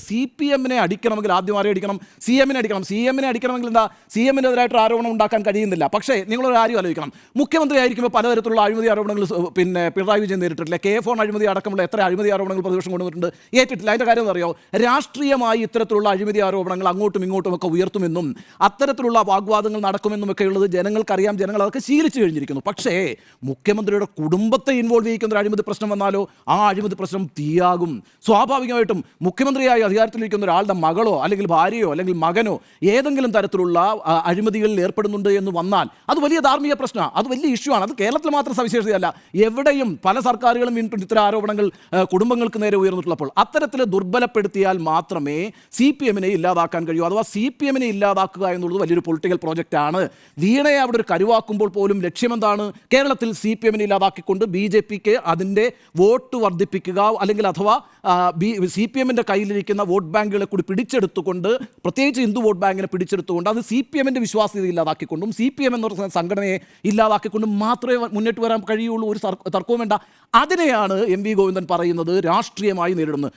CPM-നെ അടിക്കണമെങ്കിൽ ആദ്യം ആരെ അടിക്കണം? CM-നെ അടിക്കണം. CM-നെ അടിക്കണമെങ്കിൽ എന്താ? CM-നെതിരായിട്ട് ആരോപണം ഉണ്ടാക്കാൻ കഴിയുന്നില്ല. പക്ഷേ നിങ്ങളൊരു കാര്യം ആലോചിക്കണം, മുഖ്യമന്ത്രി ആയിരിക്കുമ്പോൾ പലതരത്തിലുള്ള അഴിമതി ആരോപണങ്ങൾ പിണറായി വിജയൻ നേരിട്ടിട്ടില്ല. KFON അഴിമതി അടക്കമുള്ള എത്ര അഴിമതി ആരോപണങ്ങൾ പ്രതിപക്ഷം കൊണ്ടുവന്നിട്ടുണ്ട്, ഏറ്റിട്ടില്ല. അതിൻ്റെ കാര്യം അറിയോ? രാഷ്ട്രീയമായി ഇത്തരത്തിലുള്ള അഴിമതി ആരോപണങ്ങൾ അങ്ങോട്ടും ഇങ്ങോട്ടും ഒക്കെ ഉയർത്തുമെന്നും അത്തരത്തിലുള്ള വാഗ്വാദങ്ങൾ നടക്കുമെന്നും ഒക്കെയുള്ളത് ജനങ്ങൾക്കറിയാം. ജനങ്ങൾ അതൊക്കെ ശീലിച്ചു കഴിഞ്ഞിരിക്കുന്നു. പക്ഷേ മുഖ്യമന്ത്രിയുടെ കുടുംബത്തെ ഇൻവോൾവ് ചെയ്യിക്കുന്ന ഒരു അഴിമതി പ്രശ്നം വന്നാലോ ആ അഴിമതി പ്രശ്നം തീയാകും. സ്വാഭാവികമായിട്ടും മുഖ്യമന്ത്രിയായി അധികാരത്തിലിരിക്കുന്ന ഒരാളുടെ മകളോ അല്ലെങ്കിൽ ഭാര്യയോ അല്ലെങ്കിൽ മകനോ ഏതെങ്കിലും തരത്തിലുള്ള അഴിമതികളിൽ ഏർപ്പെടുന്നുണ്ട് എന്ന് വന്നാൽ അത് വലിയ ധാർമ്മിക പ്രശ്നമാണ്, അത് വലിയ ഇഷ്യൂ ആണ്. അത് കേരളത്തിൽ മാത്രം സവിശേഷതയല്ല, എവിടെയും പല സർക്കാരുകളും ഇത്തരം ആരോപണങ്ങൾ കുടുംബങ്ങൾക്ക് നേരെ ഉയർന്നിട്ടുള്ളപ്പോൾ അത്തരത്തിൽ ദുർബലപ്പെടുത്തിയാൽ മാത്രമേ CPM-നെ ഇല്ലാതാക്കാൻ കഴിയൂ. അഥവാ CPM-നെ ഇല്ലാതാക്കുക എന്നുള്ളത് വലിയൊരു പൊളിറ്റിക്കൽ പ്രോജക്റ്റാണ്. വീണയെ അവിടെ ഒരു കരുവാക്കുമ്പോൾ പോലും ലക്ഷ്യമെന്താണ്? കേരളത്തിൽ CPM-നെ ഇല്ലാതാക്കിക്കൊണ്ട് BJP-ക്ക് അതിൻ്റെ വോട്ട് വർദ്ധിപ്പിക്കുക, അല്ലെങ്കിൽ അഥവാ CPM-ന്റെ കയ്യിലിരിക്കുന്ന വോട്ട് ബാങ്കുകളെ കൂടി പിടിച്ചെടുത്തുകൊണ്ട്, പ്രത്യേകിച്ച് ഹിന്ദു വോട്ട് ബാങ്കിനെ പിടിച്ചെടുത്തുകൊണ്ട് അത് CPM-ന്റെ വിശ്വാസ്യത ഇല്ലാതാക്കിക്കൊണ്ടും CPM എന്ന സംഘടനയെ ഇല്ലാതാക്കിക്കൊണ്ടും മാത്രമേ മുന്നോട്ട് വരാൻ കഴിയുള്ളൂ. ഒരു തർക്കവും വേണ്ട. അതിനെയാണ് MV ഗോവിന്ദൻ പറയുന്നത് രാഷ്ട്രീയമായി നേരിടുന്നത്.